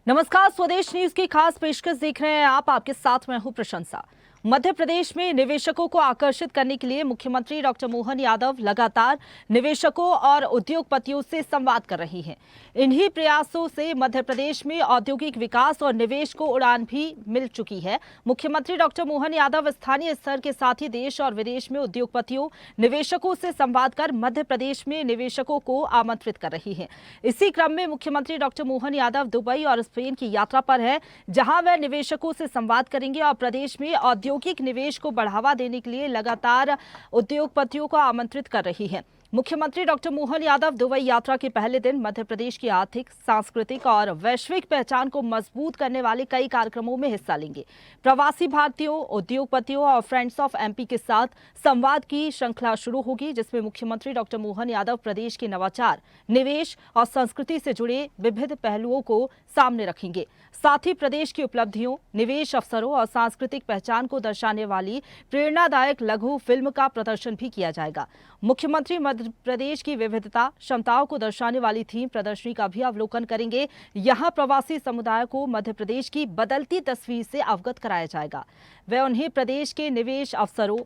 नमस्कार, स्वदेश न्यूज की खास पेशकश देख रहे हैं आप। आपके साथ मैं हूं प्रशंसा। मध्य प्रदेश में निवेशकों को आकर्षित करने के लिए मुख्यमंत्री डॉक्टर मोहन यादव लगातार निवेशकों और उद्योगपतियों से संवाद कर रही हैं। इन्हीं प्रयासों से मध्य प्रदेश में औद्योगिक विकास और निवेश को उड़ान भी मिल चुकी है। मुख्यमंत्री डॉक्टर मोहन यादव स्थानीय स्तर के साथ ही देश और विदेश में उद्योगपतियों, निवेशकों से संवाद कर मध्य प्रदेश में निवेशकों को आमंत्रित कर रही हैं। इसी क्रम में मुख्यमंत्री डॉक्टर मोहन यादव दुबई और स्पेन की यात्रा पर है, जहां वह निवेशकों से संवाद करेंगे और प्रदेश में औद्योगिक निवेश को बढ़ावा देने के लिए लगातार उद्योगपतियों को आमंत्रित कर रही है। मुख्यमंत्री डॉक्टर मोहन यादव दुबई यात्रा के पहले दिन मध्य प्रदेश की आर्थिक, सांस्कृतिक और वैश्विक पहचान को मजबूत करने वाले कई कार्यक्रमों में हिस्सा लेंगे। प्रवासी भारतीयों, उद्योगपतियों और फ्रेंड्स ऑफ एमपी के साथ संवाद की श्रृंखला शुरू होगी, जिसमें मुख्यमंत्री डॉक्टर मोहन यादव प्रदेश के नवाचार, निवेश और संस्कृति से जुड़े विविध पहलुओं को सामने रखेंगे। साथ ही प्रदेश की उपलब्धियों, निवेश अवसरों और सांस्कृतिक पहचान को दर्शाने वाली प्रेरणादायक लघु फिल्म का प्रदर्शन भी किया जाएगा। मुख्यमंत्री मध्य प्रदेश की विविधता, क्षमताओं को दर्शाने वाली थीम प्रदर्शनी का भी अवलोकन करेंगे। यहां प्रवासी समुदाय को मध्य प्रदेश की बदलती तस्वीर से अवगत कराया जाएगा। वह उन्हें प्रदेश के निवेश अवसरों,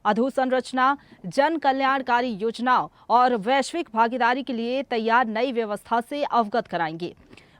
अधोसंरचना, जन कल्याणकारी योजनाओं और वैश्विक भागीदारी के लिए तैयार नई व्यवस्था से अवगत कराएंगे।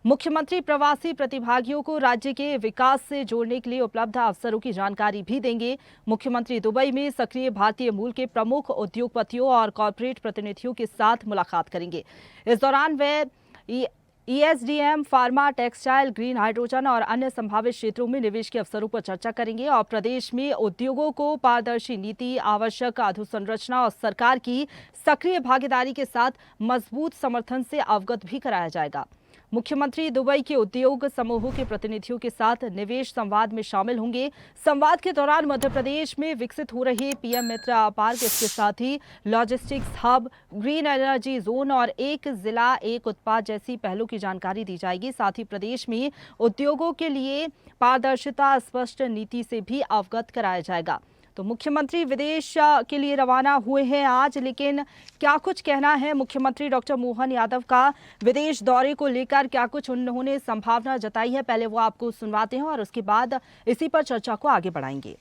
मुख्यमंत्री प्रवासी प्रतिभागियों को राज्य के विकास से जोड़ने के लिए उपलब्ध अवसरों की जानकारी भी देंगे। मुख्यमंत्री दुबई में सक्रिय भारतीय मूल के प्रमुख उद्योगपतियों और कॉरपोरेट प्रतिनिधियों के साथ मुलाकात करेंगे। इस दौरान वे ESDM, pharma, textile, green hydrogen और अन्य संभावित क्षेत्रों में निवेश के अवसरों पर चर्चा करेंगे और प्रदेश में उद्योगों को पारदर्शी नीति, आवश्यक अधोसंरचना और सरकार की सक्रिय भागीदारी के साथ मजबूत समर्थन से अवगत भी कराया जाएगा। मुख्यमंत्री दुबई के उद्योग समूहों के प्रतिनिधियों के साथ निवेश संवाद में शामिल होंगे। संवाद के दौरान मध्य प्रदेश में विकसित हो रहे पीएम मित्र पार्क, इसके साथ ही logistics hub, green energy zone और एक जिला एक उत्पाद जैसी पहलों की जानकारी दी जाएगी। साथ ही प्रदेश में उद्योगों के लिए पारदर्शिता, स्पष्ट नीति से भी अवगत कराया जाएगा। तो मुख्यमंत्री विदेश के लिए रवाना हुए हैं आज, लेकिन क्या कुछ कहना है मुख्यमंत्री डॉक्टर मोहन यादव का विदेश दौरे को लेकर, क्या कुछ उन्होंने संभावना जताई है, पहले वो आपको सुनवाते हैं और उसके बाद इसी पर चर्चा को आगे बढ़ाएंगे।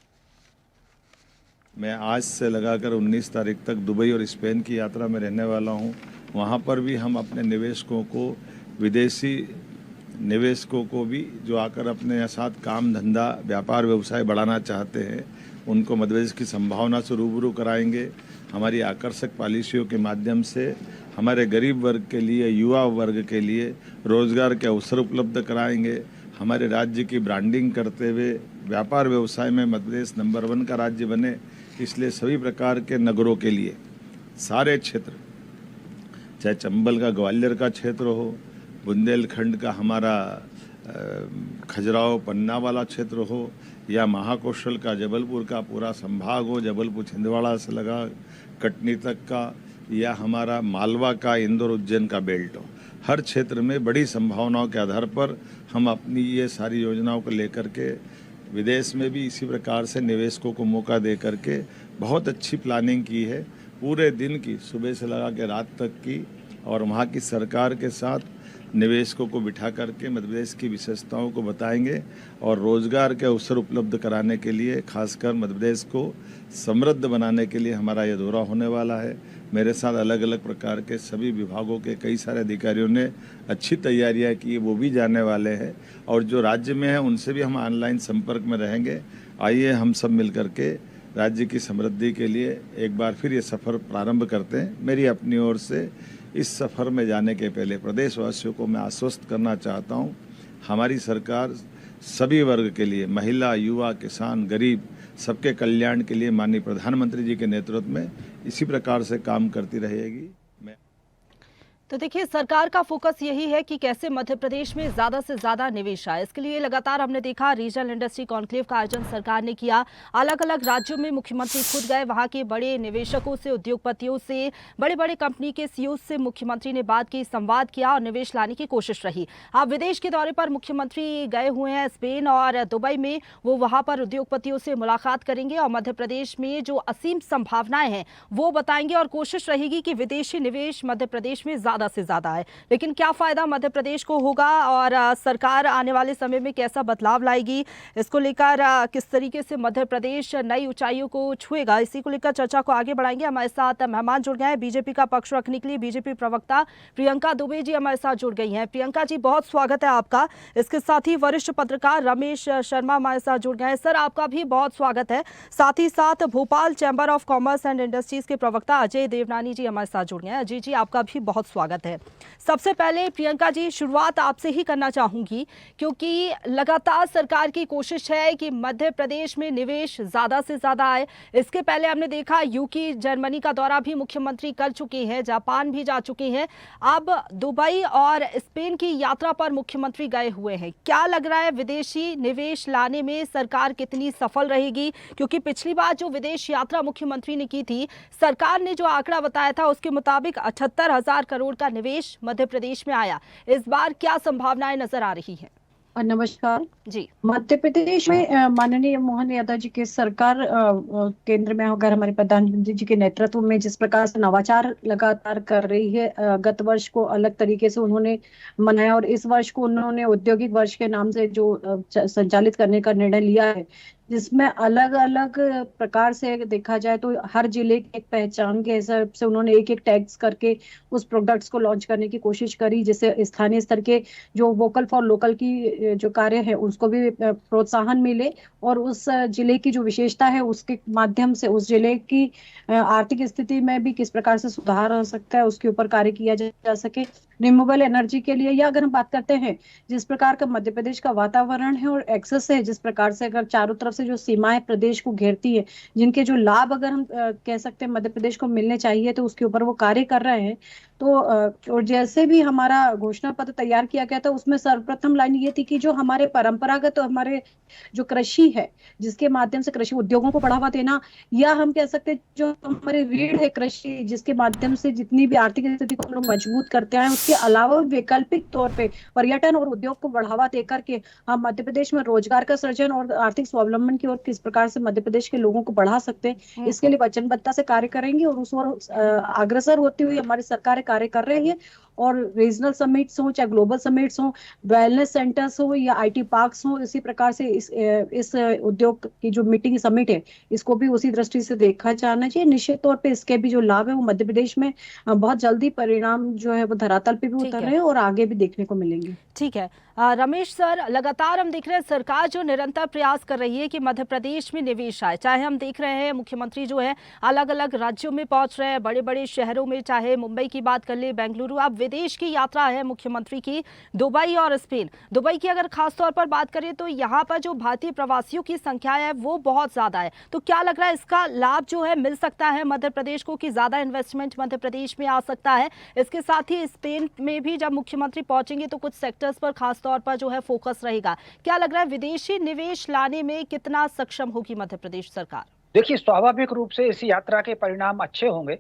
मैं आज से लगाकर 19 तारीख तक दुबई और स्पेन की यात्रा में रहने वाला हूं। वहां पर भी हम अपने निवेशकों को, विदेशी निवेशकों को भी जो आकर अपने साथ काम धंधा, व्यापार, व्यवसाय बढ़ाना चाहते हैं, उनको मध्य प्रदेश की संभावना से रूबरू कराएंगे। हमारी आकर्षक पॉलिसियों के माध्यम से हमारे गरीब वर्ग के लिए, युवा वर्ग के लिए रोजगार के अवसर उपलब्ध कराएंगे। हमारे राज्य की ब्रांडिंग करते हुए व्यापार व्यवसाय में मध्य प्रदेश नंबर 1 का राज्य बने, इसलिए सभी प्रकार के नगरों के लिए सारे क्षेत्र, चाहे चंबल का ग्वालियर का क्षेत्र हो, बुंदेलखंड का हमारा खजुराहो पन्ना वाला क्षेत्र हो, या महाकौशल का जबलपुर का पूरा संभाग हो, जबलपुर छिंदवाड़ा से लगा कटनी तक का, या हमारा मालवा का, इंदौर उज्जैन का बेल्ट हो, हर क्षेत्र में बड़ी संभावनाओं के आधार पर हम अपनी ये सारी योजनाओं को लेकर के विदेश में भी इसी प्रकार से निवेशकों को मौका दे करके बहुत अच्छी प्लानिंग की है। पूरे दिन की, सुबह से लगा के रात तक की, और वहाँ की सरकार के साथ निवेशकों को बिठा करके मध्य प्रदेश की विशेषताओं को बताएंगे और रोजगार के अवसर उपलब्ध कराने के लिए, खासकर मध्य प्रदेश को समृद्ध बनाने के लिए हमारा यह दौरा होने वाला है। मेरे साथ अलग अलग प्रकार के सभी विभागों के कई सारे अधिकारियों ने अच्छी तैयारियां की, वो भी जाने वाले हैं, और जो राज्य में हैं उनसे भी हम ऑनलाइन संपर्क में रहेंगे। आइए हम सब मिल करके राज्य की समृद्धि के लिए एक बार फिर ये सफ़र प्रारंभ करते हैं। मेरी अपनी ओर से इस सफ़र में जाने के पहले प्रदेशवासियों को मैं आश्वस्त करना चाहता हूं, हमारी सरकार सभी वर्ग के लिए, महिला, युवा, किसान, गरीब, सबके कल्याण के लिए माननीय प्रधानमंत्री जी के नेतृत्व में इसी प्रकार से काम करती रहेगी। तो देखिए, सरकार का फोकस यही है कि कैसे मध्य प्रदेश में ज्यादा से ज्यादा निवेश आए। इसके लिए लगातार हमने देखा रीजनल इंडस्ट्री कॉन्क्लेव का आयोजन सरकार ने किया। अलग अलग राज्यों में मुख्यमंत्री खुद गए, वहां के बड़े निवेशकों से, उद्योगपतियों से, बड़े बड़े कंपनी के सीईओ से मुख्यमंत्री ने बात की, संवाद किया और निवेश लाने की कोशिश रही। अब विदेश के दौरे पर मुख्यमंत्री गए हुए हैं स्पेन और दुबई में, वो वहां पर उद्योगपतियों से मुलाकात करेंगे और मध्य प्रदेश में जो असीम संभावनाएं हैं वो बताएंगे और कोशिश रहेगी कि विदेशी निवेश मध्य प्रदेश में ज्यादा ज्यादा से ज्यादा है, लेकिन क्या फायदा मध्य प्रदेश को होगा और सरकार आने वाले समय में कैसा बदलाव लाएगी, इसको लेकर किस तरीके से मध्य प्रदेश नई ऊंचाइयों को छुएगा, इसी को लेकर चर्चा को आगे बढ़ाएंगे। हमारे साथ मेहमान जुड़ गए हैं बीजेपी का पक्ष रखने के लिए। बीजेपी प्रवक्ता प्रियंका दुबे जी हमारे साथ जुड़ गई हैं। प्रियंका जी, बहुत स्वागत है आपका। इसके साथ ही वरिष्ठ पत्रकार रमेश शर्मा हमारे साथ जुड़ गए हैं। सर, आपका भी बहुत स्वागत है। साथ ही साथ Bhopal chamber of commerce and industries के प्रवक्ता अजय देवनानी जी हमारे साथ जुड़ गए हैं। अजय जी, आपका भी बहुत स्वागत है। सबसे पहले प्रियंका जी, शुरुआत आपसे ही करना चाहूंगी, क्योंकि लगातार सरकार की कोशिश है कि मध्य प्रदेश में निवेश ज्यादा से ज्यादा आए। इसके पहले हमने देखा यूके जर्मनी का दौरा भी मुख्यमंत्री कर चुके हैं, जापान भी जा चुके हैं, अब दुबई और स्पेन की यात्रा पर मुख्यमंत्री गए हुए हैं। क्या लग रहा है, विदेशी निवेश लाने में सरकार कितनी सफल रहेगी? क्योंकि पिछली बार जो विदेश यात्रा मुख्यमंत्री ने की थी, सरकार ने जो आंकड़ा बताया था उसके मुताबिक 78,000 करोड़ का निवेश मध्य प्रदेश में आया। इस बार क्या संभावनाएं नजर आ रही हैं? नमस्कार जी। मध्य प्रदेश में माननीय मोहन यादव जी की सरकार केंद्र में अगर हमारे प्रधानमंत्री जी के नेतृत्व में जिस प्रकार से नवाचार लगातार कर रही है, गत वर्ष को अलग तरीके से उन्होंने मनाया और इस वर्ष को उन्होंने औद्योगिक वर्ष के नाम से जो संचालित करने का निर्णय लिया है, जिसमें अलग अलग प्रकार से देखा जाए तो हर जिले की एक पहचान के हिसाब से उन्होंने एक एक टैग्स करके उस प्रोडक्ट्स को लॉन्च करने की कोशिश करी, जिससे स्थानीय स्तर के जो वोकल फॉर लोकल की जो कार्य है उसको भी प्रोत्साहन मिले और उस जिले की जो विशेषता है उसके माध्यम से उस जिले की आर्थिक स्थिति में भी किस प्रकार से सुधार हो सकता है उसके ऊपर कार्य किया जा सके। रिन्यूएबल एनर्जी के लिए, या अगर हम बात करते हैं जिस प्रकार का मध्य प्रदेश का वातावरण है और एक्सेस है, जिस प्रकार से अगर चारों तरफ से जो सीमाएं प्रदेश को घेरती है, जिनके जो लाभ अगर हम कह सकते हैं मध्य प्रदेश को मिलने चाहिए, तो उसके ऊपर वो कार्य कर रहे हैं। तो और जैसे भी हमारा घोषणा पत्र तैयार किया गया था उसमें सर्वप्रथम लाइन ये थी कि जो हमारे परंपरागत तो हमारे जो कृषि है, जिसके माध्यम से कृषि उद्योगों को बढ़ावा देना, या हम कह सकते हैं जो हमारी रीढ़ है कृषि, जिसके माध्यम से जितनी भी आर्थिक स्थिति को हम लोग मजबूत करते हैं, उसके अलावा वैकल्पिक तौर पे पर्यटन और उद्योग को बढ़ावा देकर के हम मध्य प्रदेश में रोजगार का सृजन और आर्थिक स्वावलंबन की ओर किस प्रकार से मध्य प्रदेश के लोगों को बढ़ा सकते हैं, इसके लिए वचनबद्धता से कार्य करेंगे और उस ओर अग्रसर होती हुई हमारी सरकार कार्य कर रही है। और रीजनल समिट्स हो चाहे ग्लोबल समिट्स हो, वेलनेस सेंटर्स हो या आईटी पार्क्स हो, इसी प्रकार से इस उद्योग की जो मीटिंग समिट है इसको भी उसी दृष्टि से देखा जाना चाहिए। निश्चित तौर पे इसके भी जो लाभ है वो मध्य प्रदेश में बहुत जल्दी परिणाम जो है वो धरातल पे भी उतर रहे हैं और आगे भी देखने को मिलेंगे। ठीक है रमेश सर, लगातार हम देख रहे हैं सरकार जो निरंतर प्रयास कर रही है कि मध्य प्रदेश में निवेश आए। चाहे हम देख रहे हैं मुख्यमंत्री जो है अलग अलग राज्यों में पहुंच रहे हैं, बड़े बड़े शहरों में, चाहे मुंबई की बात कर ले, बेंगलुरु। अब विदेश की यात्रा है मुख्यमंत्री की दुबई और स्पेन। दुबई की अगर खास तौर पर बात करें तो यहाँ पर जो भारतीय प्रवासियों की संख्या है वो बहुत ज्यादा है। तो क्या लग रहा है इसका लाभ जो है मिल सकता है मध्य प्रदेश को, कि ज्यादा इन्वेस्टमेंट मध्य प्रदेश में आ सकता है? इसके साथ ही स्पेन में भी जब मुख्यमंत्री पहुंचेंगे तो कुछ सेक्टर्स पर खास तौर पर जो है फोकस रहेगा। क्या लग रहा है विदेशी निवेश लाने में कितना सक्षम होगी मध्य प्रदेश सरकार? देखिए, स्वाभाविक रूप से इस यात्रा के परिणाम अच्छे होंगे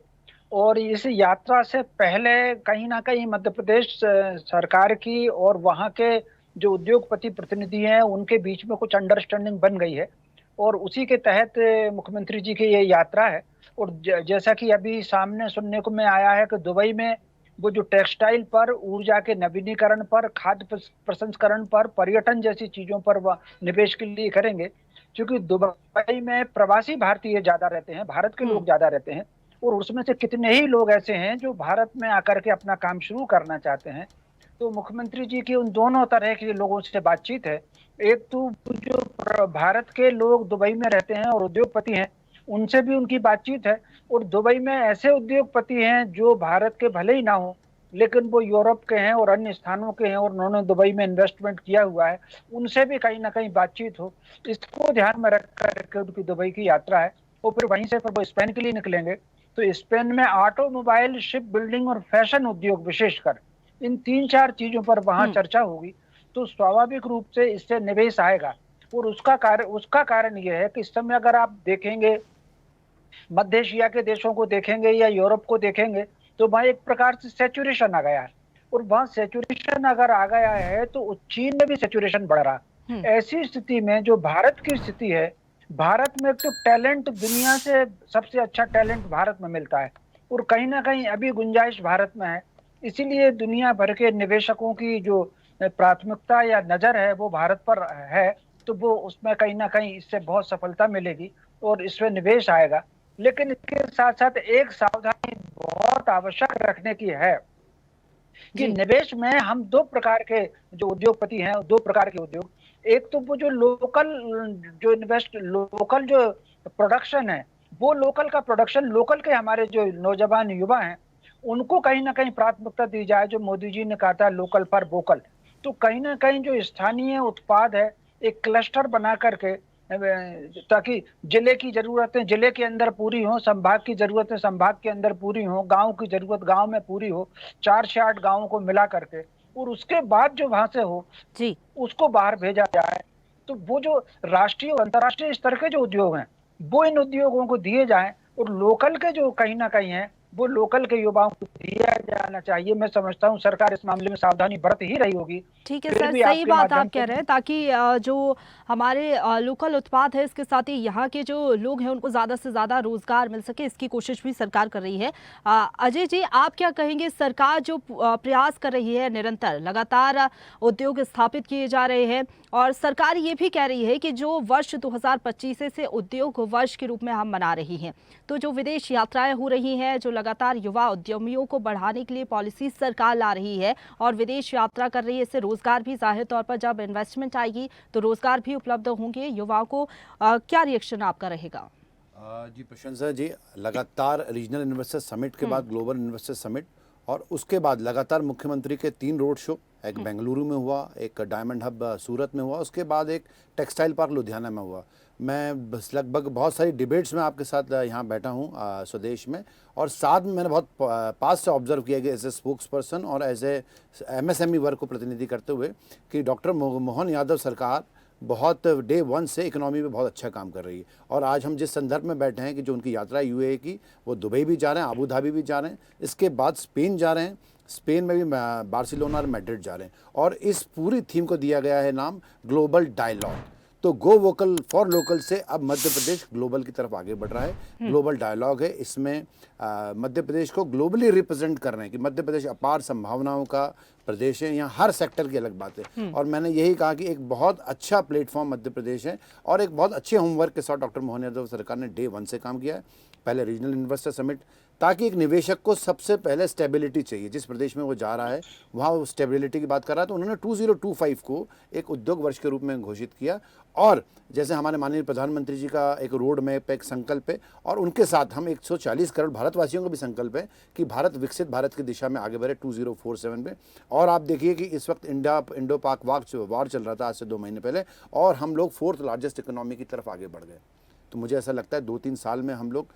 और इस यात्रा से पहले कहीं ना कहीं मध्य प्रदेश सरकार की और वहां के जो उद्योगपति प्रतिनिधि हैं उनके बीच में कुछ अंडरस्टैंडिंग बन गई है और उसी के तहत मुख्यमंत्री जी की ये यात्रा है। और जैसा कि अभी सामने सुनने को में आया है कि दुबई में वो जो टेक्सटाइल पर, ऊर्जा के नवीनीकरण पर, खाद्य प्रसंस्करण पर, पर्यटन जैसी चीजों पर वह निवेश के लिए करेंगे, क्योंकि दुबई में प्रवासी भारतीय ज्यादा रहते हैं, भारत के लोग ज्यादा रहते हैं और उसमें से कितने ही लोग ऐसे हैं जो भारत में आकर के अपना काम शुरू करना चाहते हैं। तो मुख्यमंत्री जी की उन दोनों तरह के लोगों से बातचीत है। एक तो जो भारत के लोग दुबई में रहते हैं और उद्योगपति हैं उनसे भी उनकी बातचीत है, और दुबई में ऐसे उद्योगपति हैं जो भारत के भले ही ना हो लेकिन वो यूरोप के हैं और अन्य स्थानों के हैं और उन्होंने दुबई में इन्वेस्टमेंट किया हुआ है, उनसे भी कहीं ना कहीं बातचीत हो। इसको ध्यान में रख कर उनकी दुबई की यात्रा है। और फिर वहीं से फिर वो स्पेन के लिए निकलेंगे। तो स्पेन में ऑटोमोबाइल, शिप बिल्डिंग और फैशन उद्योग, विशेषकर इन 3-4 चीजों पर वहां चर्चा होगी। तो स्वाभाविक रूप से इससे निवेश आएगा। और उसका कारण यह है कि इस समय अगर आप देखेंगे, मध्य एशिया के देशों को देखेंगे या यूरोप को देखेंगे, तो वहां एक प्रकार से सैचुरेशन आ गया है। और वहां सैचुरेशन अगर आ गया है तो चीन में भी सैचुरेशन बढ़ रहा। ऐसी स्थिति में जो भारत की स्थिति है, भारत में तो टैलेंट, दुनिया से सबसे अच्छा टैलेंट भारत में मिलता है और कहीं ना कहीं अभी गुंजाइश भारत में है इसीलिए दुनिया भर के निवेशकों की जो प्राथमिकता या नजर है वो भारत पर है, तो वो उसमें कहीं ना कहीं इससे बहुत सफलता मिलेगी और इसमें निवेश आएगा। लेकिन इसके साथ साथ एक सावधानी बहुत आवश्यक रखने की है कि जी। निवेश में हम दो प्रकार के जो उद्योगपति हैं, दो प्रकार के उद्योग, एक तो वो जो लोकल जो प्रोडक्शन है, वो लोकल का प्रोडक्शन, लोकल के हमारे जो नौजवान युवा हैं उनको कहीं ना कहीं प्राथमिकता दी जाए। जो मोदी जी ने कहा था लोकल फॉर वोकल, तो कहीं ना कहीं जो स्थानीय उत्पाद है एक क्लस्टर बना करके, ताकि जिले की जरूरतें जिले के अंदर पूरी हो, संभाग की जरूरतें संभाग के अंदर पूरी हो, गांव की जरूरत गांव में पूरी हो, 4 से 8 गांवों को मिला करके, और उसके बाद जो वहां से हो जी। उसको बाहर भेजा जाए। तो वो जो राष्ट्रीय और अंतर्राष्ट्रीय स्तर के जो उद्योग हैं वो इन उद्योगों को दिए जाएं, और लोकल के जो कहीं ना कहीं है वो लोकल के युवाओं को दिया जाना चाहिए। मैं समझता हूँ सरकार इस मामले में सावधानी बरत ही रही होगी। ठीक है फिर सर, भी सही आपके बात माध्यम आप कह से रहे हैं, ताकि जो हमारे लोकल उत्पाद है इसके साथ ही यहाँ के जो लोग हैं उनको ज़्यादा से ज़्यादा रोजगार मिल सके, इसकी कोशिश भी सरकार कर रही है। अजय जी, आप क्या कहेंगे? सरकार जो प्रयास कर रही है, निरंतर लगातार उद्योग स्थापित किए जा रहे हैं, और सरकार ये भी कह रही है कि जो वर्ष 2025 से उद्योग वर्ष के रूप में हम मना रही हैं, तो जो विदेश यात्राएं हो रही हैं, जो लगातार युवा उद्यमियों को बढ़ाने के लिए पॉलिसी सरकार ला रही है और विदेश यात्रा कर रही है, इससे रोजगार भी जाहिर तौर पर जब इन्वेस्टमेंट आएगी तो रोजगार भी उपलब्ध होंगे युवाओं को। क्या रिएक्शन आपका रहेगा? जी प्रशंसा जी, लगातार रीजनल इन्वेस्टर समिट के बाद ग्लोबल इन्वेस्टर समिट, और उसके बाद लगातार मुख्यमंत्री के 3 रोड शो, एक बेंगलुरु में हुआ, एक डायमंड हब सूरत में हुआ, उसके बाद एक टेक्सटाइल पार्क लुधियाना में हुआ। मैं बस लगभग बहुत सारी डिबेट्स में आपके साथ यहाँ बैठा हूँ स्वदेश में, और साथ में मैंने बहुत पास से ऑब्जर्व किया कि एज ए स्पोक्स पर्सन और एज ए MSME वर्ग को प्रतिनिधि करते हुए कि डॉक्टर मोहन यादव सरकार बहुत डे 1 से इकोनॉमी में बहुत अच्छा काम कर रही है। और आज हम जिस संदर्भ में बैठे हैं कि जो उनकी यात्रा UAE की, वो दुबई भी जा रहे हैं, अबू धाबी भी जा रहे हैं, इसके बाद स्पेन जा रहे हैं, स्पेन में भी बार्सिलोना और मैड्रिड जा रहे हैं, और इस पूरी थीम को दिया गया है नाम ग्लोबल डायलॉग। तो गो वोकल फॉर लोकल से अब मध्य प्रदेश ग्लोबल की तरफ आगे बढ़ रहा है। ग्लोबल डायलॉग है, इसमें मध्य प्रदेश को ग्लोबली रिप्रेजेंट कर रहे हैं कि मध्य प्रदेश अपार संभावनाओं का प्रदेश है, यहाँ हर सेक्टर की अलग बात है। और मैंने यही कहा कि एक बहुत अच्छा प्लेटफॉर्म मध्य प्रदेश है, और एक बहुत अच्छे होमवर्क के साथ डॉक्टर मोहन यादव सरकार ने डे 1 से काम किया है। पहले रीजनल इन्वेस्टर समिट, ताकि एक निवेशक को सबसे पहले स्टेबिलिटी चाहिए, जिस प्रदेश में वो जा रहा है वहाँ वो स्टेबिलिटी की बात कर रहा है, तो उन्होंने 2025 को एक उद्योग वर्ष के रूप में घोषित किया। और जैसे हमारे माननीय प्रधानमंत्री जी का एक रोड मैप, एक संकल्प है, और उनके साथ हम 140 करोड़ भारतवासियों का भी संकल्प है कि भारत विकसित भारत की दिशा में आगे बढ़े 2047 में। और आप देखिए कि इस वक्त इंडो पाक वार चल रहा था आज से 2 महीने पहले, और हम लोग 4th लार्जेस्ट इकोनॉमी की तरफ आगे बढ़ गए। तो मुझे ऐसा लगता है 2-3 साल में हम लोग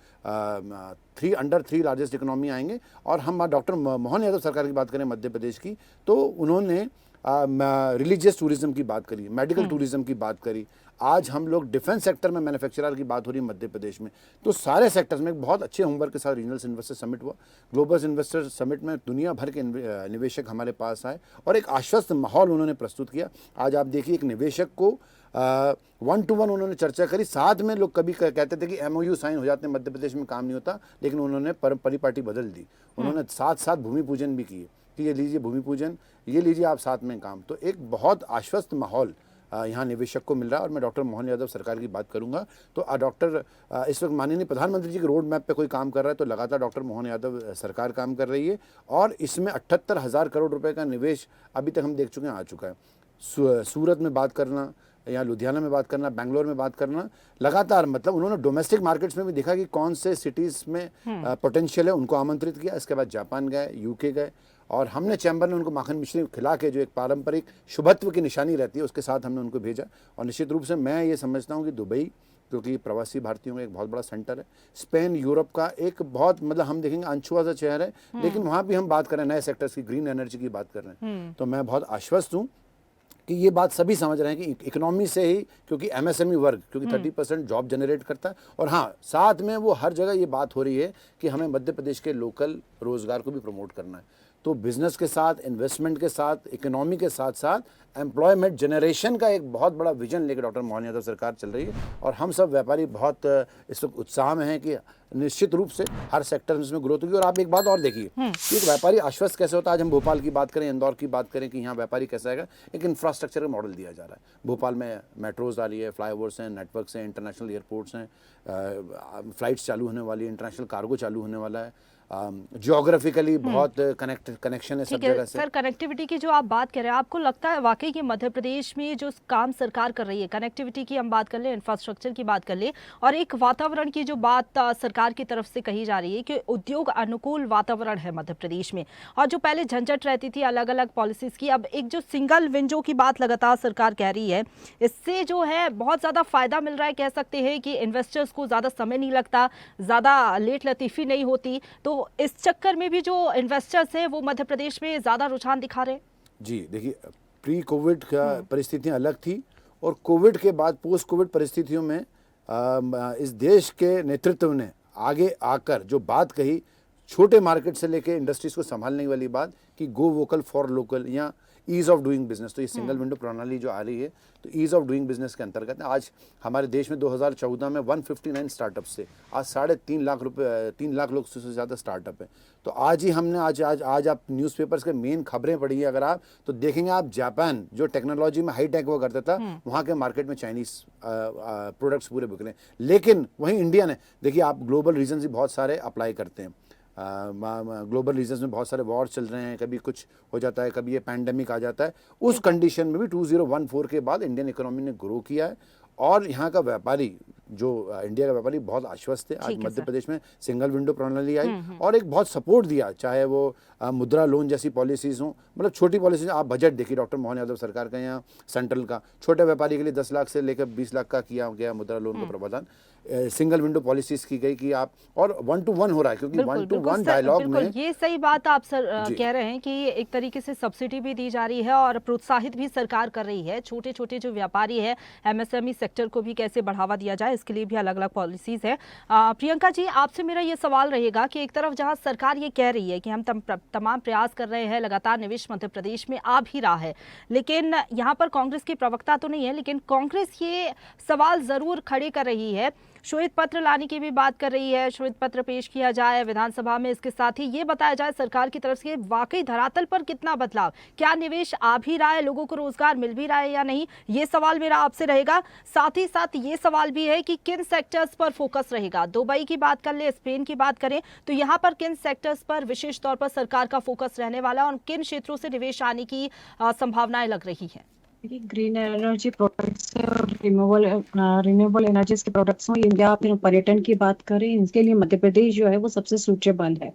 अंडर 3 लार्जेस्ट इकोनॉमी आएंगे। और हम डॉक्टर मोहन यादव सरकार की बात करें मध्य प्रदेश की, तो उन्होंने रिलीजियस टूरिज्म की बात करी, मेडिकल टूरिज्म की बात करी, आज हम लोग डिफेंस सेक्टर में मैन्युफैक्चरर की बात हो रही है मध्य प्रदेश में। तो सारे सेक्टर्स में एक बहुत अच्छे होमवर्क के साथ रीजनल इन्वेस्टर समिट हुआ। ग्लोबल इन्वेस्टर समिट में दुनिया भर के निवेशक हमारे पास आए, और एक आश्वस्त माहौल उन्होंने प्रस्तुत किया। आज आप देखिए एक निवेशक को 1-to-1 उन्होंने चर्चा करी। साथ में लोग कभी कहते थे कि MOU साइन हो जाते हैं, मध्य प्रदेश में काम नहीं होता, लेकिन उन्होंने परिपाटी बदल दी। उन्होंने साथ साथ भूमि पूजन भी किए कि ये लीजिए भूमि पूजन, ये लीजिए आप साथ में काम। तो एक बहुत आश्वस्त माहौल यहाँ निवेशक को मिल रहा है। और मैं डॉक्टर मोहन यादव सरकार की बात करूंगा तो डॉक्टर इस वक्त माननीय प्रधानमंत्री जी के रोड मैप पे कोई काम कर रहा है तो लगातार डॉक्टर मोहन यादव सरकार काम कर रही है, और इसमें 78,000 करोड़ रुपए का निवेश अभी तक हम देख चुके हैं आ चुका है। सूरत में बात करना, या लुधियाना में बात करना, बेंगलोर में बात करना, लगातार मतलब उन्होंने डोमेस्टिक मार्केट्स में भी देखा कि कौन से सिटीज़ में पोटेंशियल है, उनको आमंत्रित किया। इसके बाद जापान गए, UK गए, और हमने चैम्बर ने उनको माखन मिश्री खिला के, जो एक पारंपरिक शुभत्व की निशानी रहती है, उसके साथ हमने उनको भेजा। और निश्चित रूप से मैं ये समझता हूँ कि दुबई, क्योंकि प्रवासी भारतीयों का एक बहुत बड़ा सेंटर है, स्पेन यूरोप का एक बहुत मतलब हम देखेंगे अनछुआ सा शहर है, लेकिन वहाँ भी हम बात कर रहे हैं नए सेक्टर्स की, ग्रीन एनर्जी की बात कर रहे हैं। तो मैं बहुत आश्वस्त हूँ कि ये बात सभी समझ रहे हैं कि इकोनॉमी से ही, क्योंकि MSME वर्ग क्योंकि 30% जॉब जनरेट करता है, और हाँ साथ में वो हर जगह ये बात हो रही है कि हमें मध्य प्रदेश के लोकल रोजगार को भी प्रमोट करना है। तो बिजनेस के साथ, इन्वेस्टमेंट के साथ, इकोनॉमी के साथ साथ एम्प्लॉयमेंट जनरेशन का एक बहुत बड़ा विजन लेकर डॉक्टर मोहन यादव सरकार चल रही है। और हम सब व्यापारी बहुत इस वक्त उत्साह में हैं कि निश्चित रूप से हर सेक्टर में इसमें ग्रोथ होगी। और आप एक बात और देखिए कि एक व्यापारी आश्वस्त कैसे होता है। आज हम भोपाल की बात करें, इंदौर की बात करें कि यहाँ व्यापारी कैसा आएगा, एक इंफ्रास्ट्रक्चर का मॉडल दिया जा रहा है। भोपाल में मेट्रोज आ रही है, फ्लाईओवर्स हैं, नेटवर्क्स हैं, इंटरनेशनल एयरपोर्ट्स हैं, फ्लाइट्स चालू होने वाली है, इंटरनेशनल कार्गो चालू होने वाला है, ज्योग्राफिकली बहुत कनेक्शन है सब ठीक है जगह से। सर, कनेक्टिविटी की जो आप बात कर रहे हैं, आपको लगता है वाकई कि मध्य प्रदेश में जो काम सरकार कर रही है, कनेक्टिविटी की हम बात कर ले, इंफ्रास्ट्रक्चर की बात कर ले, और एक वातावरण की जो बात सरकार की तरफ से कही जा रही है कि उद्योग अनुकूल वातावरण है मध्य प्रदेश में, और जो पहले झंझट रहती थी अलग अलग पॉलिसीज की, अब एक जो सिंगल विंडो की बात लगातार सरकार कह रही है, इससे जो है बहुत ज़्यादा फायदा मिल रहा है। कह सकते हैं कि इन्वेस्टर्स को ज़्यादा समय नहीं लगता, ज़्यादा लेट लतीफ़ी नहीं होती, तो इस चक्कर में भी जो इन्वेस्टर्स हैं वो मध्य प्रदेश में ज़्यादा रुझान दिखा रहे हैं। जी देखिए, प्री कोविड का परिस्थितियां अलग थी और कोविड के बाद पोस्ट कोविड परिस्थितियों में इस देश के नेतृत्व ने आगे आकर जो बात कही, छोटे मार्केट से लेके इंडस्ट्रीज को संभालने वाली बात कि गो वोकल फॉर लोकल या ईज ऑफ डूइंग बिजनेस। तो ये सिंगल विंडो प्रणाली जो आ रही है, तो ईज ऑफ डूइंग बिजनेस के अंतर्गत आज हमारे देश में 2014 में 159 स्टार्टअप से आज 3.5 लाख रुपए 3 लाख लोग से ज़्यादा स्टार्टअप है। तो आज ही हमने आज आप न्यूज़पेपर्स के मेन खबरें पढ़िए अगर आप, तो देखेंगे आप जापान जो टेक्नोलॉजी में हाई टेक हुआ करता था, वहाँ के मार्केट में चाइनीज़ प्रोडक्ट्स पूरे बिक रहे हैं। लेकिन वहीं इंडिया ने, देखिए आप ग्लोबल रीजन भी बहुत सारे अप्लाई करते हैं, ग्लोबल रीजन्स में बहुत सारे वॉर चल रहे हैं, कभी कुछ हो जाता है, कभी ये पैंडेमिक आ जाता है। उस कंडीशन में भी 2014 के बाद इंडियन इकोनॉमी ने ग्रो किया है और यहाँ का व्यापारी जो इंडिया का व्यापारी बहुत आश्वस्त है। आज मध्य प्रदेश में सिंगल विंडो प्रणाली आई और एक बहुत सपोर्ट दिया, चाहे वो मुद्रा लोन जैसी पॉलिसीज हों, मतलब छोटी पॉलिसीज। आप बजट देखिए डॉक्टर मोहन यादव सरकार का, यहाँ सेंट्रल का छोटे व्यापारी के लिए 10 लाख से लेकर 20 लाख का किया गया मुद्रा लोन का प्रावधान। सिंगल विंडो पॉलिसीज की गई कि आप, और 1-to-1 हो रहा है, क्योंकि 1-to-1 डायलॉग में ये सही बात आप सर कह रहे हैं कि एक तरीके से सब्सिडी भी दी जा रही है और प्रोत्साहित भी सरकार कर रही है। छोटे छोटे जो व्यापारी है, एमएसएमई सेक्टर को भी कैसे बढ़ावा दिया जाए, इसके लिए भी अलग अलग पॉलिसीज है। प्रियंका जी, आपसे मेरा ये सवाल रहेगा कि एक तरफ जहां सरकार ये कह रही है कि हम तमाम प्रयास कर रहे हैं, लगातार निवेश मध्य प्रदेश में आ भी रहा है, लेकिन यहाँ पर कांग्रेस की प्रवक्ता तो नहीं है, लेकिन कांग्रेस ये सवाल जरूर खड़े कर रही है, श्वेत पत्र लाने की भी बात कर रही है, श्वेत पत्र पेश किया जाए विधानसभा में, इसके साथ ही ये बताया जाए सरकार की तरफ से वाकई धरातल पर कितना बदलाव, क्या निवेश आ भी रहा है, लोगों को रोजगार मिल भी रहा है या नहीं, ये सवाल मेरा आपसे रहेगा। साथ ही साथ ये सवाल भी है कि किन सेक्टर्स पर फोकस रहेगा। दुबई की बात कर ले, स्पेन की बात करें, तो यहाँ पर किन सेक्टर्स पर विशेष तौर पर सरकार का फोकस रहने वाला है और किन क्षेत्रों से निवेश आने की संभावनाएं लग रही है। ग्रीन एनर्जी प्रोडक्ट्स और रिन्यूएबल एनर्जीज के प्रोडक्ट्स हो, इंडिया पर्यटन की बात करें, इसके लिए मध्य प्रदेश जो है वो सबसे सूटेबल है।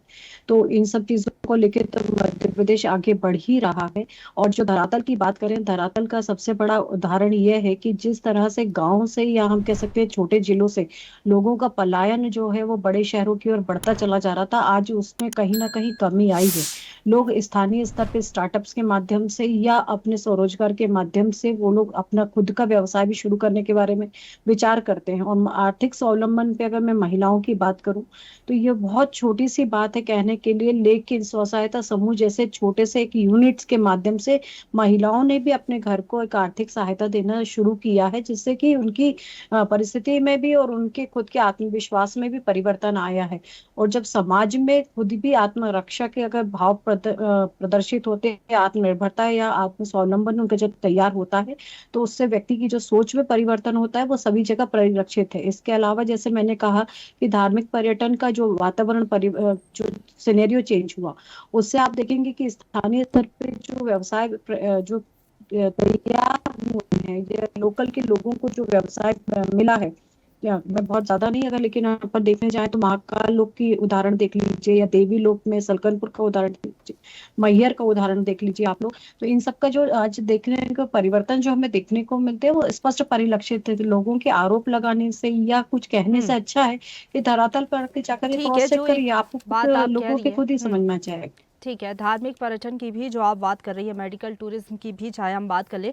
तो इन सब चीजों को लेकर तो मध्य प्रदेश आगे बढ़ ही रहा है। और जो धरातल की बात करें, धरातल का सबसे बड़ा उदाहरण यह है कि जिस तरह से गांव से या हम कह सकते हैं छोटे जिलों से लोगों का पलायन जो है वो बड़े शहरों की ओर बढ़ता चला जा रहा था, आज उसमें कहीं ना कहीं कमी आई है। लोग स्थानीय स्तर पे स्टार्टअप्स के माध्यम से या अपने स्वरोजगार के माध्यम से वो लोग अपना खुद का व्यवसाय भी शुरू करने के बारे में विचार करते हैं। और आर्थिक स्वावलंबन पे अगर मैं महिलाओं की बात करूं तो ये बहुत छोटी सी बात है कहने के लिए, लेकिन स्व सहायता समूह जैसे छोटे से एक यूनिट्स के माध्यम से महिलाओं ने भी अपने घर को एक आर्थिक सहायता देना शुरू किया है, जिससे कि उनकी परिस्थिति में भी और उनके खुद के आत्मविश्वास में भी परिवर्तन आया है। और जब समाज में खुद भी आत्मरक्षा के अगर भाव प्रदर्शित होते हैं, आत्मनिर्भरता या आत्म स्वावलंबन उनका जब तैयार होता है, तो उससे व्यक्ति की जो सोच में परिवर्तन होता है वो सभी जगह परिलक्षित है। इसके अलावा जैसे मैंने कहा कि धार्मिक पर्यटन का जो वातावरण जो सिनेरियो चेंज हुआ, उससे आप देखेंगे कि स्थानीय स्तर पे जो व्यवसाय जो तैयार हुए हैं, लोकल के लोगों को जो व्यवसाय मिला है, या मैं बहुत ज्यादा नहीं अगर लेकिन यहाँ पर देखने जाए तो महाकाल लोक की उदाहरण देख लीजिए, या देवी लोक में सलकनपुर का उदाहरण देख लीजिए, मैहर का उदाहरण देख लीजिए आप लोग। तो इन सब का जो आज देखने का परिवर्तन जो हमें देखने को मिलते हैं वो स्पष्ट परिलक्षित है। लोगों के आरोप लगाने से या कुछ कहने से अच्छा है कि धरातल पर जाकर क्रॉस चेक करिए, आपको लोगों के खुद ही समझ में आ जाएगा। ठीक है, धार्मिक पर्यटन की भी जो आप बात कर रही है, मेडिकल टूरिज्म की भी चाहे हम बात कर लें।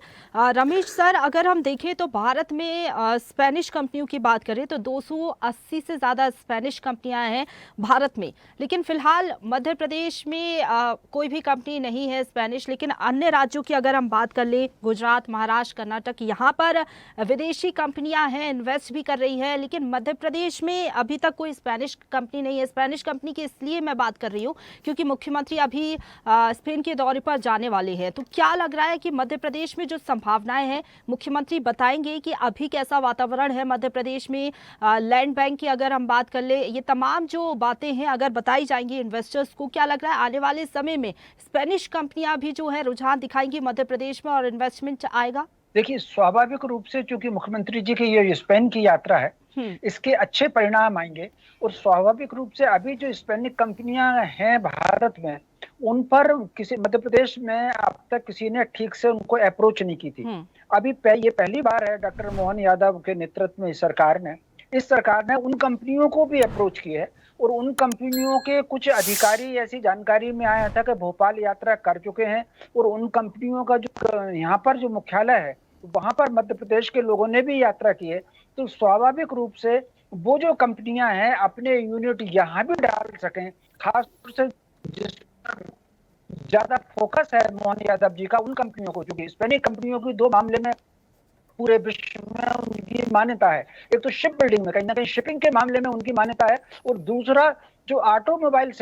रमेश सर, अगर हम देखें तो भारत में स्पेनिश कंपनियों की बात करें तो 280 से ज़्यादा स्पेनिश कंपनियां हैं भारत में, लेकिन फिलहाल मध्य प्रदेश में कोई भी कंपनी नहीं है स्पेनिश। लेकिन अन्य राज्यों की अगर हम बात कर लें, गुजरात, महाराष्ट्र, कर्नाटक, यहाँ पर विदेशी कंपनियां हैं, इन्वेस्ट भी कर रही है, लेकिन मध्य प्रदेश में अभी तक कोई स्पेनिश कंपनी नहीं है। स्पेनिश कंपनी की इसलिए मैं बात कर रही हूँ क्योंकि मुख्यमंत्री अभी स्पेन के दौरे पर जाने वाले हैं। तो क्या लग रहा है कि मध्य प्रदेश में जो संभावनाएं हैं, मुख्यमंत्री बताएंगे कि अभी कैसा वातावरण है मध्य प्रदेश में? लैंड बैंक की अगर हम बात कर ले, ये तमाम जो बातें हैं अगर बताई जाएंगी इन्वेस्टर्स को, क्या लग रहा है आने वाले समय में स्पेनिश कंपनियां भी जो है रुझान दिखाएंगी मध्य प्रदेश में और इन्वेस्टमेंट आएगा? देखिए, स्वाभाविक रूप से चूंकि मुख्यमंत्री जी की ये स्पेन की यात्रा है, इसके अच्छे परिणाम आएंगे। और स्वाभाविक रूप से अभी जो स्पेनिश कंपनियां हैं भारत में, उन पर किसी मध्य प्रदेश में अब तक किसी ने ठीक से उनको अप्रोच नहीं की थी। अभी ये पहली बार है डॉक्टर मोहन यादव के नेतृत्व में इस सरकार ने उन कंपनियों को भी अप्रोच की है। और उन कंपनियों के कुछ अधिकारी ऐसी जानकारी में आया था कि भोपाल यात्रा कर चुके हैं, और उन कंपनियों का जो यहाँ पर जो मुख्यालय है वहां पर मध्य प्रदेश के लोगों ने भी यात्रा की है। तो स्वाभाविक रूप से वो जो कंपनियां हैं अपने यूनिट यहाँ भी डाल सकें, खासतौर से जिस पर ज्यादा फोकस है मोहन यादव जी का, उन कंपनियों को, क्योंकि स्पेनिश कंपनियों की दो मामले में पूरे विश्व में उनकी मान्यता है। एक तो शिप बिल्डिंग में, कहीं ना कहीं शिपिंग के मामले में उनकी मान्यता है, और दूसरा जो ऑटोमोबाइल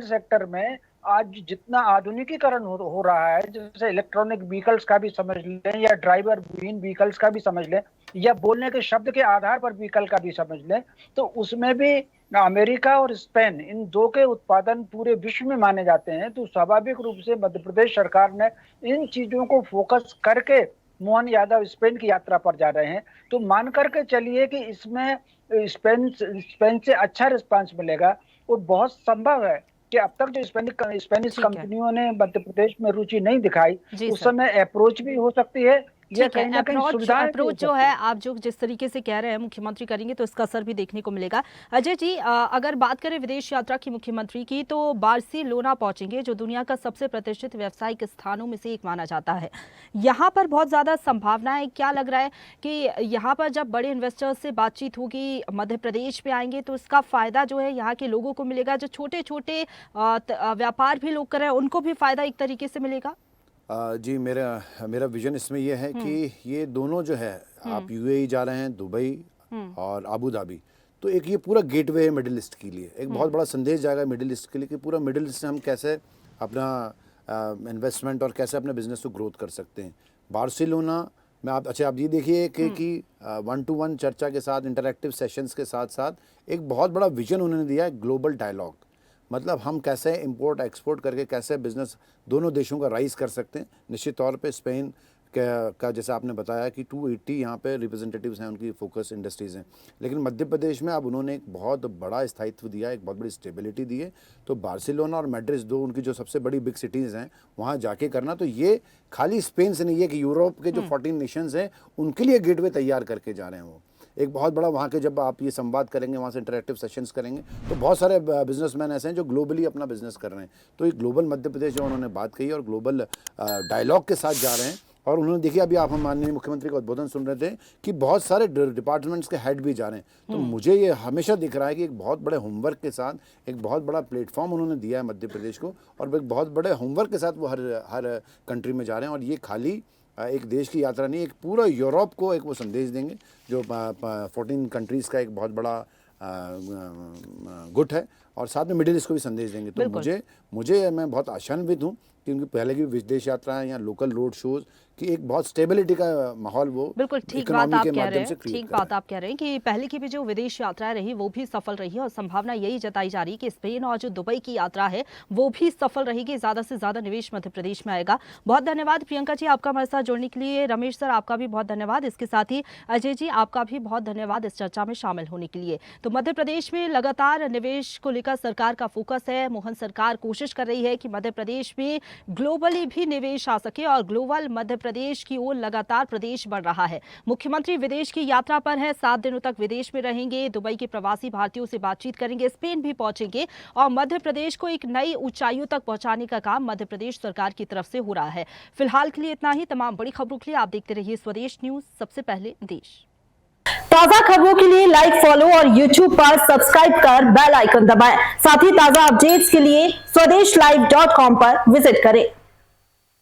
सेक्टर में आज जितना आधुनिकीकरण हो रहा है, जैसे इलेक्ट्रॉनिक व्हीकल्स का भी समझ लें, या ड्राइवर विहीन व्हीकल्स का भी समझ लें, या बोलने के शब्द के आधार पर व्हीकल का भी समझ लें, तो उसमें भी अमेरिका और स्पेन, इन दो के उत्पादन पूरे विश्व में माने जाते हैं। तो स्वाभाविक रूप से मध्य प्रदेश सरकार ने इन चीजों को फोकस करके मोहन यादव स्पेन की यात्रा पर जा रहे हैं। तो मान करके चलिए कि इसमें स्पेन से अच्छा रिस्पांस मिलेगा, और बहुत संभव है कि अब तक जो स्पेनिश कंपनियों ने मध्य प्रदेश में रुचि नहीं दिखाई, उस समय अप्रोच भी हो सकती है। ठीक है, अप्रोच जो है आप जो जिस तरीके से कह रहे हैं मुख्यमंत्री करेंगे तो इसका असर भी देखने को मिलेगा। अजय जी, अगर बात करें विदेश यात्रा की मुख्यमंत्री की, तो बार्सिलोना पहुंचेंगे जो दुनिया का सबसे प्रतिष्ठित व्यावसायिक स्थानों में से एक माना जाता है। यहाँ पर बहुत ज़्यादा संभावना है। क्या लग रहा है कि यहाँ पर जब बड़े इन्वेस्टर्स से बातचीत होगी, मध्य प्रदेश में आएंगे, तो इसका फ़ायदा जो है यहाँ के लोगों को मिलेगा? जो छोटे छोटे व्यापार भी लोग कर रहे हैं उनको भी फ़ायदा एक तरीके से मिलेगा? जी, मेरा विजन इसमें यह है कि ये दोनों जो है, आप यूएई जा रहे हैं, दुबई और अबू धाबी, तो एक ये पूरा गेटवे है मिडिल ईस्ट के लिए। एक बहुत बड़ा संदेश जाएगा मिडिल ईस्ट के लिए कि पूरा मिडिल ईस्ट से हम कैसे अपना इन्वेस्टमेंट और कैसे अपने बिजनेस को ग्रोथ कर सकते हैं। बार्सिलोना में आप ये देखिए कि 1-to-1 चर्चा के साथ, इंटरैक्टिव सेशंस के साथ साथ एक बहुत बड़ा विजन उन्होंने दिया है, ग्लोबल डायलॉग। मतलब हम कैसे इंपोर्ट एक्सपोर्ट करके कैसे बिजनेस दोनों देशों का राइज कर सकते हैं। निश्चित तौर पे स्पेन का जैसे आपने बताया कि 280 यहाँ पे रिप्रेजेंटेटिव्स हैं, उनकी फोकस इंडस्ट्रीज़ हैं, लेकिन मध्य प्रदेश में अब उन्होंने एक बहुत बड़ा स्थायित्व दिया, एक बहुत बड़ी स्टेबिलिटी दी है। तो बार्सिलोना और मैड्रिड, दो उनकी जो सबसे बड़ी बिग सिटीज़ हैं, वहाँ जाके करना, तो ये खाली स्पेन से नहीं है कि यूरोप के जो 14 नेशंस हैं उनके लिए गेटवे तैयार करके जा रहे हैं। वो एक बहुत बड़ा, वहाँ के जब आप ये संवाद करेंगे, वहाँ से इंटरैक्टिव सेशंस करेंगे, तो बहुत सारे बिजनेसमैन ऐसे हैं जो ग्लोबली अपना बिजनेस कर रहे हैं। तो एक ग्लोबल मध्य प्रदेश जो उन्होंने बात कही और ग्लोबल डायलॉग के साथ जा रहे हैं। और उन्होंने देखिए, अभी आप हम माननीय मुख्यमंत्री का उद्बोधन सुन रहे थे कि बहुत सारे डिपार्टमेंट्स के हेड भी जा रहे हैं। तो मुझे ये हमेशा दिख रहा है कि एक बहुत बड़े होमवर्क के साथ एक बहुत बड़ा प्लेटफॉर्म उन्होंने दिया है मध्य प्रदेश को, और एक बहुत बड़े होमवर्क के साथ वो हर कंट्री में जा रहे हैं। और ये खाली एक देश की यात्रा नहीं, एक पूरा यूरोप को एक वो संदेश देंगे जो 14 कंट्रीज़ का एक बहुत बड़ा गुट है, और साथ में मिडिल ईस्ट को भी संदेश देंगे। तो मुझे मैं बहुत आशान्वित हूँ क्योंकि पहले की विदेश यात्राएं या लोकल रोड शोज कि एक बहुत स्टेबिलिटी का माहौल वो बिल्कुल ठीक बात आप कह रहे हैं। ठीक बात आप कह रहे हैं कि पहले की भी जो विदेश यात्राएं रही वो भी सफल रही है, और संभावना यही जताई जा रही है कि स्पेन और जो दुबई की यात्रा है वो भी सफल रहेगी। ज्यादा से ज्यादा निवेश मध्य प्रदेश में आएगा। बहुत धन्यवाद प्रियंका जी आपका हमारे साथ जुड़ने के लिए। रमेश सर आपका भी बहुत धन्यवाद। इसके साथ ही अजय जी आपका भी बहुत धन्यवाद इस चर्चा में शामिल होने के लिए। तो मध्य प्रदेश में लगातार निवेश को लेकर सरकार का फोकस है। मोहन सरकार कोशिश कर रही है कि मध्य प्रदेश में ग्लोबली भी निवेश आ सके और ग्लोबल मध्य प्रदेश की ओर लगातार प्रदेश बढ़ रहा है। मुख्यमंत्री विदेश की यात्रा पर है, 7 दिनों तक विदेश में रहेंगे, दुबई के प्रवासी भारतीयों से बातचीत करेंगे, स्पेन भी पहुंचेंगे और मध्य प्रदेश को एक नई ऊंचाइयों तक पहुंचाने का काम मध्य प्रदेश सरकार की तरफ से हो रहा है। फिलहाल के लिए इतना ही। तमाम बड़ी खबरों के लिए आप देखते रहिए स्वदेश न्यूज, सबसे पहले देश। ताजा खबरों के लिए लाइक, फॉलो और YouTube पर सब्सक्राइब कर बेल आइकन दबाएं। साथ ही ताजा अपडेट्स के लिए स्वदेशलाइव.com पर विजिट करें।